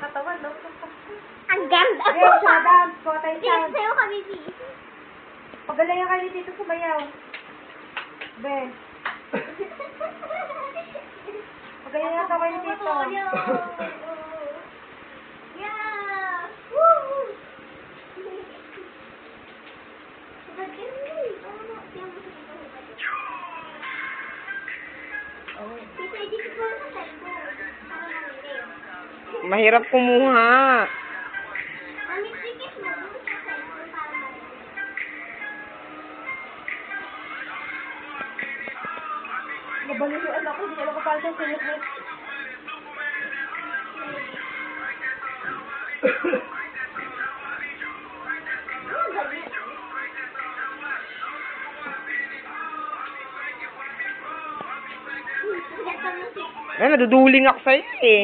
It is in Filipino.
katawan, no? Ang ganda Yes, po. dance. Kotay Sige, sound. sa'yo kami, B. Pagalayan kayo dito sumayaw. Be. Pagalayan daw kayo dito. Yeah! Woo! Mahirap kumuha. Nabalik yung anak ko. Hindi alam ko paano sa sulit na. Naduduling ako sa'yo eh.